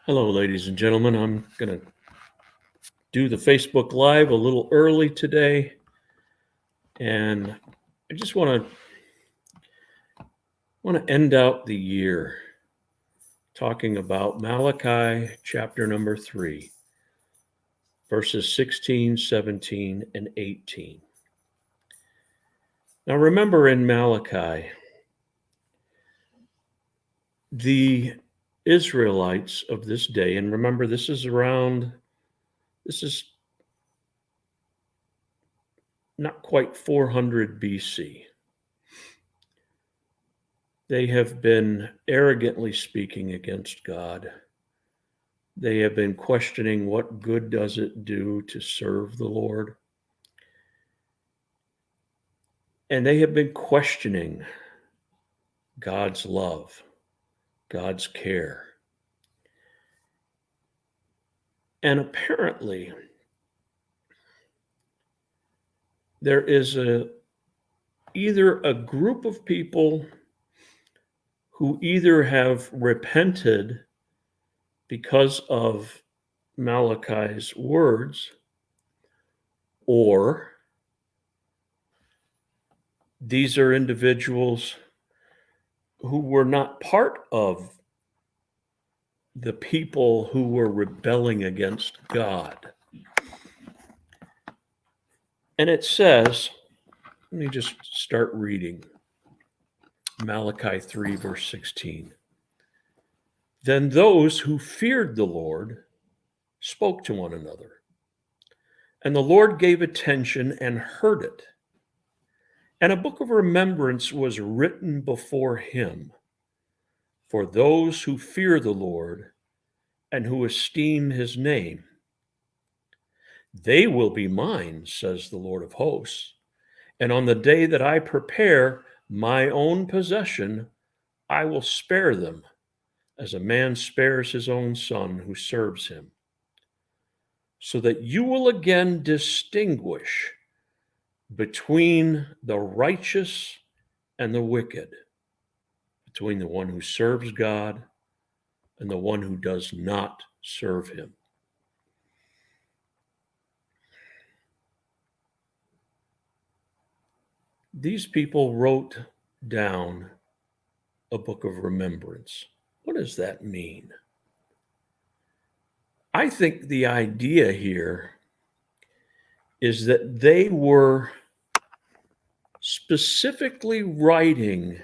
Hello, ladies and gentlemen. I'm going to do the Facebook Live a little early today. And I just want to end out the year talking about Malachi chapter number 3, verses 16, 17, and 18. Now remember, in Malachi, the Israelites of this day, and remember this is not quite 400 BC. They have been arrogantly speaking against God. They have been questioning what good does it do to serve the Lord. And they have been questioning God's love, God's care. And apparently, there is either a group of people who either have repented because of Malachi's words, or these are individuals who were not part of the people who were rebelling against God. And it says, let me just start reading Malachi 3, verse 16. Then those who feared the Lord spoke to one another, and the Lord gave attention and heard it. And a book of remembrance was written before him for those who fear the Lord and who esteem his name. They will be mine, says the Lord of hosts, and on the day that I prepare my own possession, I will spare them, as a man spares his own son who serves him, so that you will again distinguish between the righteous and the wicked, between the one who serves God and the one who does not serve him. These people wrote down a book of remembrance. What does that mean? I think the idea here is that they were specifically writing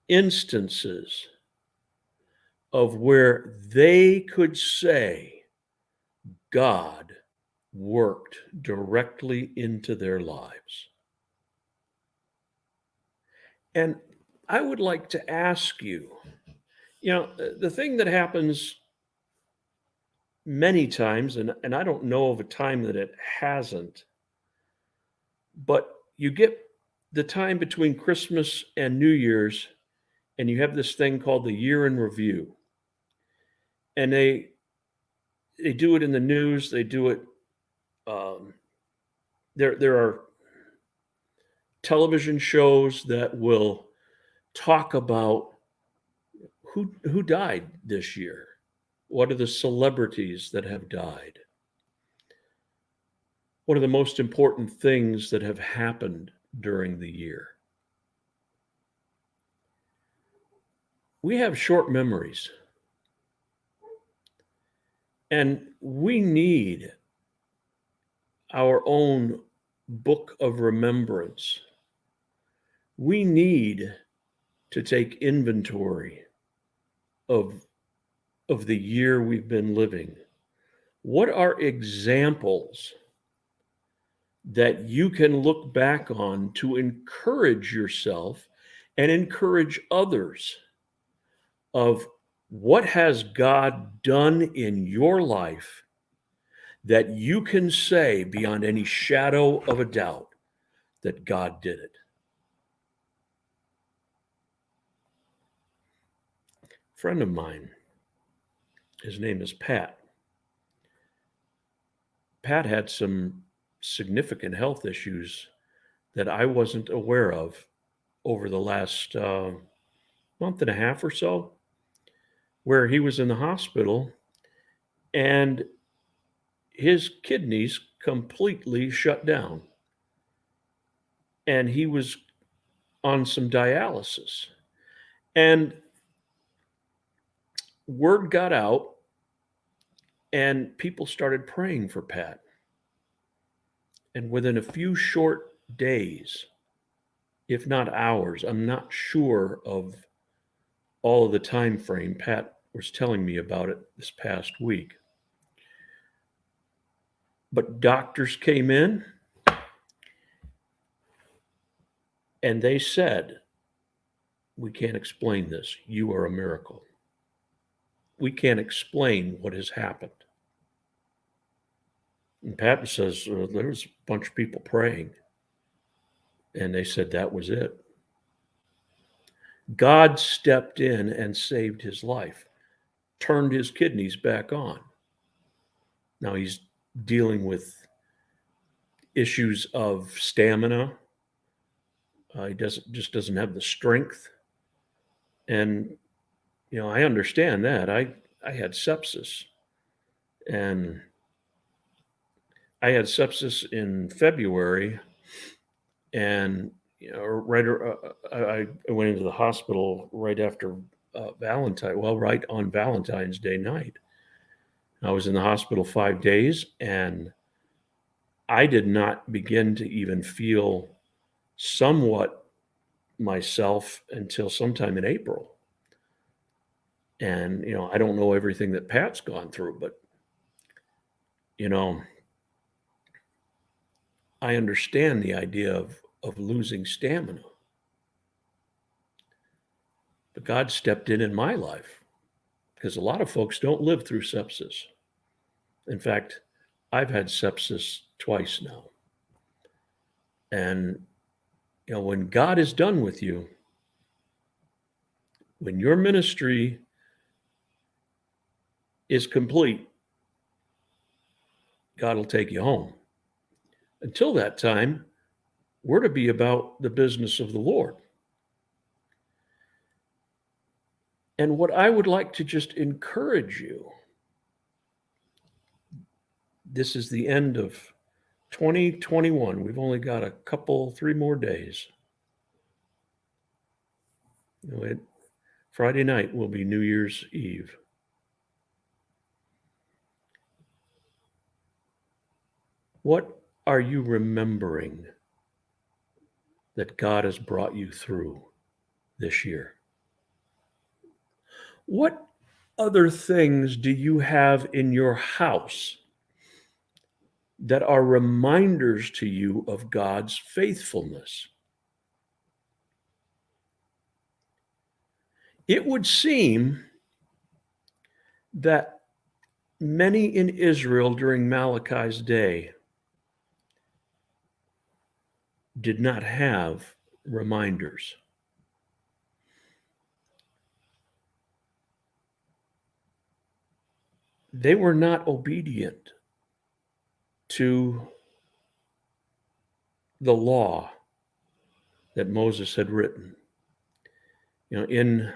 instances of where they could say God worked directly into their lives. And I would like to ask you, the thing that happens many times, and I don't know of a time that it hasn't, but you get the time between Christmas and New Year's, and you have this thing called the year in review. And they do it in the news. They do it. There are television shows that will talk about who died this year. What are the celebrities that have died? What are the most important things that have happened during the year? We have short memories. And we need our own book of remembrance. We need to take inventory of the year we've been living. What are examples that you can look back on to encourage yourself and encourage others of what has God done in your life that you can say beyond any shadow of a doubt that God did it? A friend of mine, his name is Pat. Pat had some significant health issues that I wasn't aware of over the last month and a half or so. where he was in the hospital and his kidneys completely shut down. And he was on some dialysis. And word got out, and people started praying for Pat. And within a few short days, if not hours, I'm not sure of all of the time frame. Pat was telling me about it this past week. But doctors came in and they said, "We can't explain this. You are a miracle. We can't explain what has happened." And Pat says, there was a bunch of people praying. And they said that was it. God stepped in and saved his life, turned his kidneys back on. Now he's dealing with issues of stamina. He doesn't have the strength. And, I understand that. I had sepsis. And I had sepsis in February. And, I went into the hospital right after right on Valentine's Day night. I was in the hospital 5 days, and I did not begin to even feel somewhat myself until sometime in April. And, I don't know everything that Pat's gone through, but, I understand the idea of losing stamina. But God stepped in my life, because a lot of folks don't live through sepsis. In fact, I've had sepsis twice now. And, when God is done with you, when your ministry is complete, God will take you home. Until that time, we're to be about the business of the Lord. And what I would like to just encourage you, this is the end of 2021. We've only got 3 more days. Friday night will be New Year's Eve. What are you remembering that God has brought you through this year? What other things do you have in your house that are reminders to you of God's faithfulness? It would seem that many in Israel during Malachi's day did not have reminders. They were not obedient to the law that Moses had written. In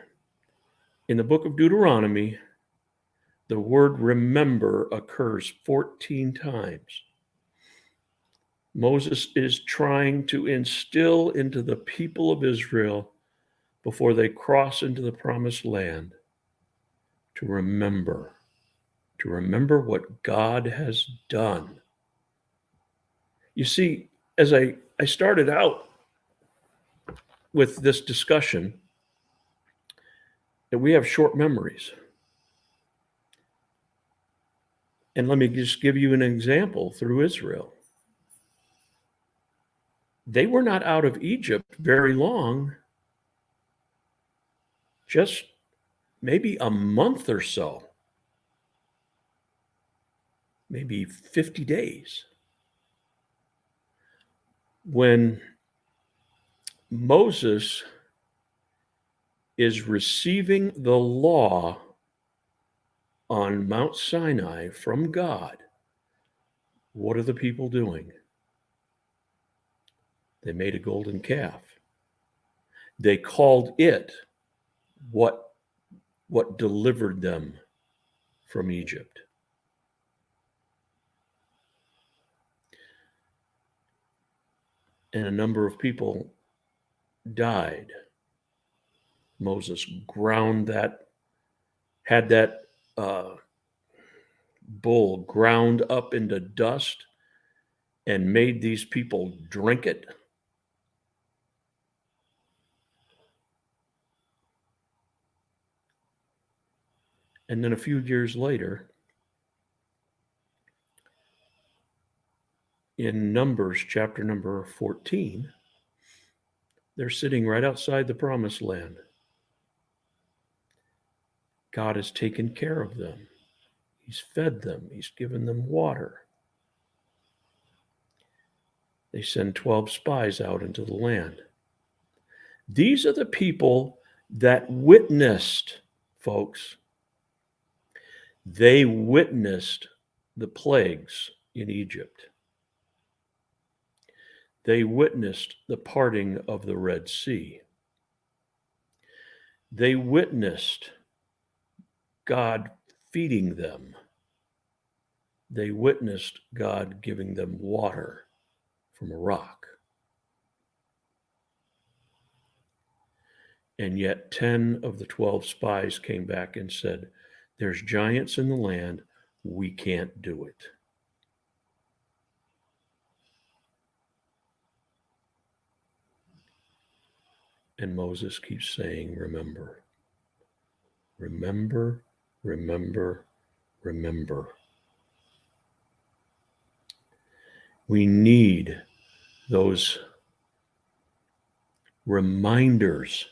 the book of Deuteronomy, the word remember occurs 14 times. Moses is trying to instill into the people of Israel, before they cross into the promised land, to remember what God has done. You see, as I started out with this discussion, that we have short memories. And let me just give you an example through Israel. They were not out of Egypt very long, just maybe a month or so, maybe 50 days. When Moses is receiving the law on Mount Sinai from God, what are the people doing? They made a golden calf. They called it what what delivered them from Egypt. And a number of people died. Moses had that bull ground up into dust and made these people drink it. And then a few years later, in Numbers chapter number 14, they're sitting right outside the promised land. God has taken care of them. He's fed them. He's given them water. They send 12 spies out into the land. These are the people that witnessed, folks. They witnessed the plagues in Egypt. They witnessed the parting of the Red Sea. They witnessed God feeding them. They witnessed God giving them water from a rock. And yet 10 of the 12 spies came back and said, "There's giants in the land. We can't do it." And Moses keeps saying, "Remember, remember, remember, remember." We need those reminders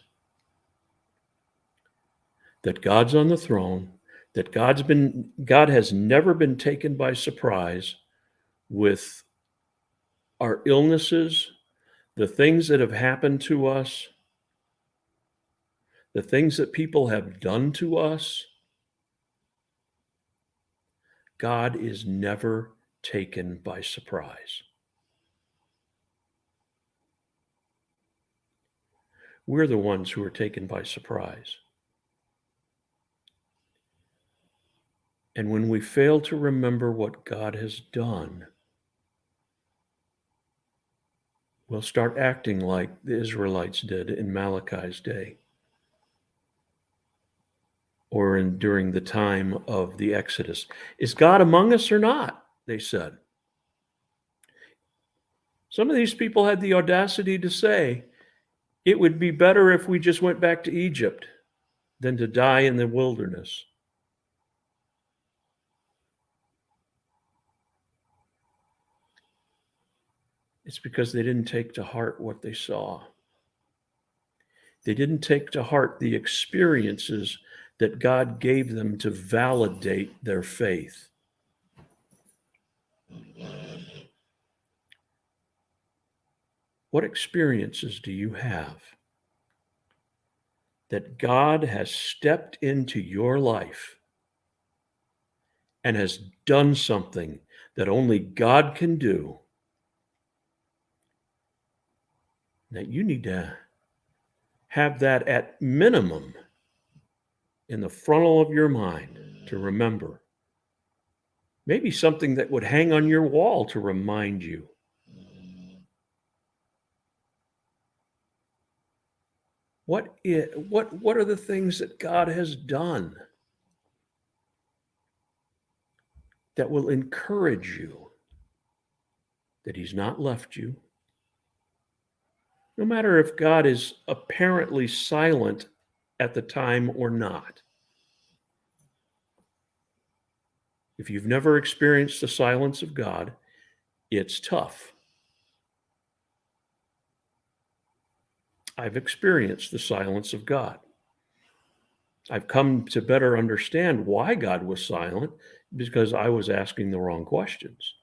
that God's on the throne, that God has never been taken by surprise with our illnesses, the things that have happened to us, the things that people have done to us. God is never taken by surprise. We're the ones who are taken by surprise. And when we fail to remember what God has done, we'll start acting like the Israelites did in Malachi's day, or during the time of the Exodus. Is God among us or not? They said. Some of these people had the audacity to say, it would be better if we just went back to Egypt than to die in the wilderness. It's because they didn't take to heart what they saw. They didn't take to heart the experiences that God gave them to validate their faith. What experiences do you have that God has stepped into your life and has done something that only God can do, that you need to have that at minimum in the frontal of your mind to remember? Maybe something that would hang on your wall to remind you. What are the things that God has done that will encourage you that He's not left you? No matter if God is apparently silent at the time or not. If you've never experienced the silence of God, it's tough. I've experienced the silence of God. I've come to better understand why God was silent, because I was asking the wrong questions.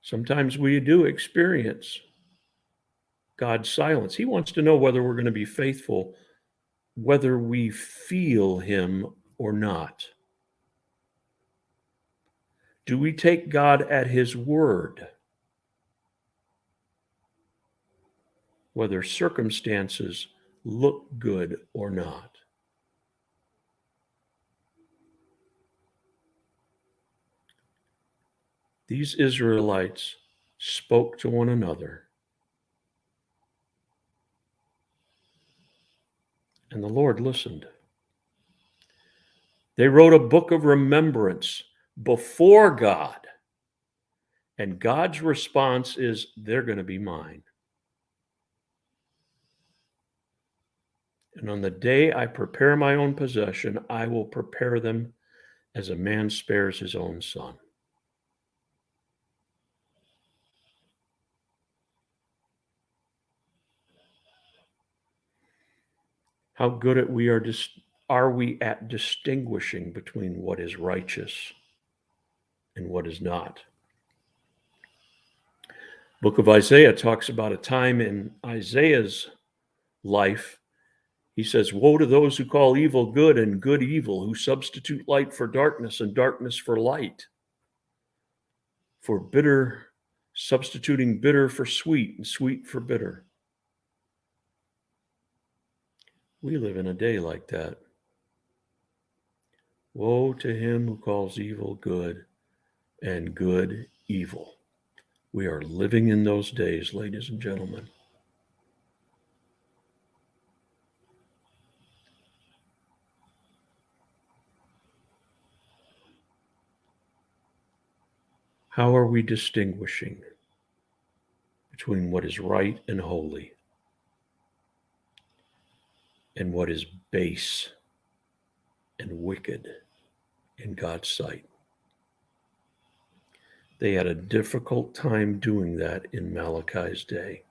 Sometimes we do experience God's silence. He wants to know whether we're going to be faithful, whether we feel Him or not. Do we take God at His word? whether circumstances look good or not. These Israelites spoke to one another, and the Lord listened. They wrote a book of remembrance before God, and God's response is, they're going to be mine. And on the day I prepare my own possession, I will prepare them as a man spares his own son. How good are we at distinguishing between what is righteous and what is not? Book of Isaiah talks about a time in Isaiah's life. He says, woe to those who call evil good and good evil, who substitute light for darkness and darkness for light, substituting bitter for sweet and sweet for bitter. We live in a day like that. Woe to him who calls evil good and good evil. We are living in those days, ladies and gentlemen. How are we distinguishing between what is right and holy and what is base and wicked in God's sight? They had a difficult time doing that in Malachi's day.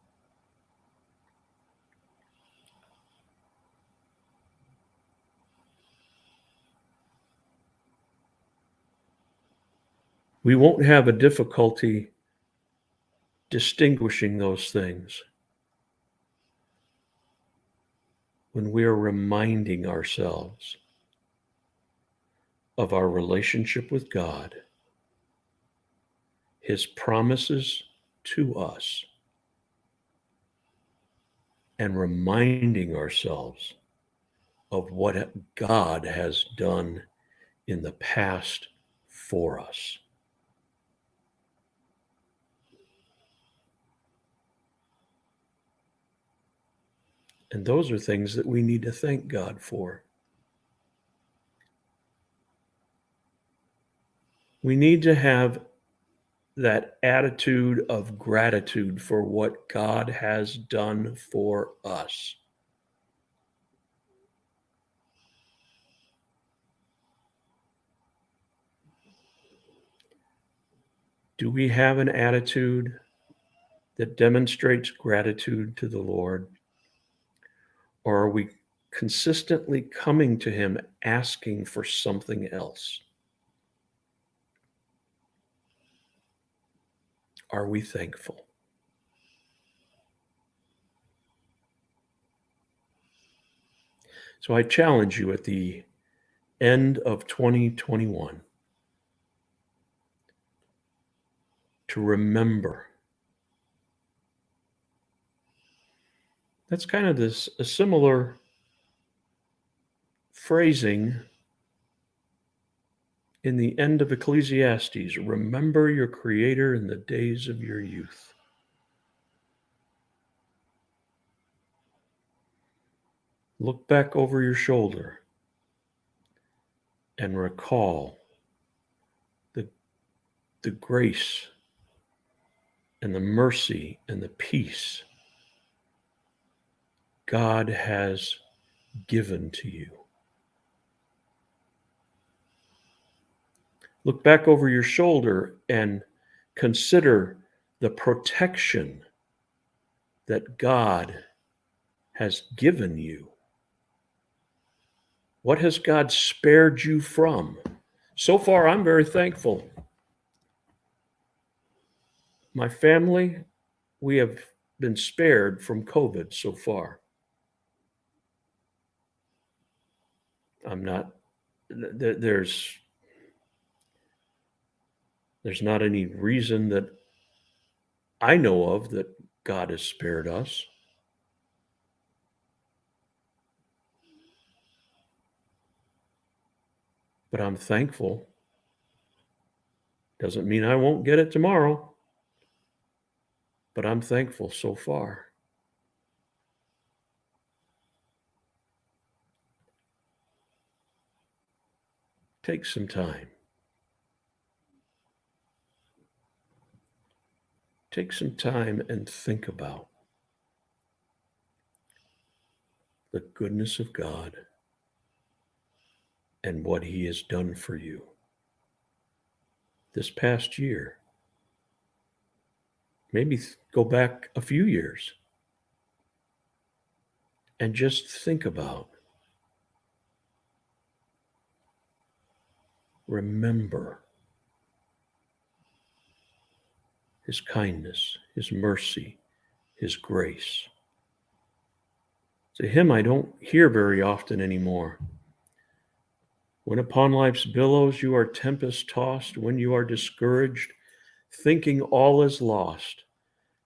We won't have a difficulty distinguishing those things when we are reminding ourselves of our relationship with God, His promises to us, and reminding ourselves of what God has done in the past for us. And those are things that we need to thank God for. We need to have that attitude of gratitude for what God has done for us. Do we have an attitude that demonstrates gratitude to the Lord? Or are we consistently coming to Him asking for something else? Are we thankful? So I challenge you at the end of 2021 to remember. That's kind of a similar phrasing in the end of Ecclesiastes. Remember your Creator in the days of your youth. Look back over your shoulder and recall the grace and the mercy and the peace God has given to you. Look back over your shoulder and consider the protection that God has given you. What has God spared you from? So far, I'm very thankful. My family, we have been spared from COVID so far. There's not any reason that I know of that God has spared us. but I'm thankful. Doesn't mean I won't get it tomorrow, but I'm thankful so far. Take some time. Take some time and think about the goodness of God and what He has done for you this past year. Maybe go back a few years and just think about, remember His kindness, His mercy, His grace. It's a hymn I don't hear very often anymore. When upon life's billows you are tempest tossed, when you are discouraged, thinking all is lost,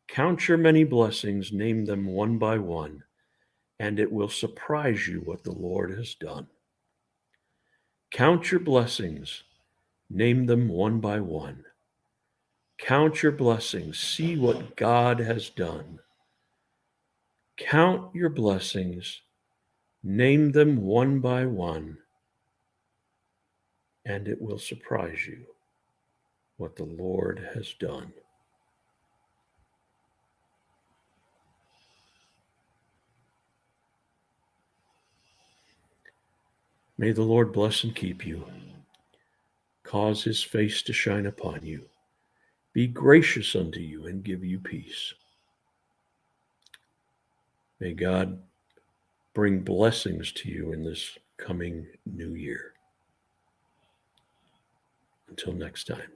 count your many blessings, name them one by one, and it will surprise you what the Lord has done. Count your blessings, name them one by one. Count your blessings, see what God has done. Count your blessings, name them one by one, and it will surprise you what the Lord has done. May the Lord bless and keep you, cause His face to shine upon you, be gracious unto you, and give you peace. May God bring blessings to you in this coming new year. Until next time.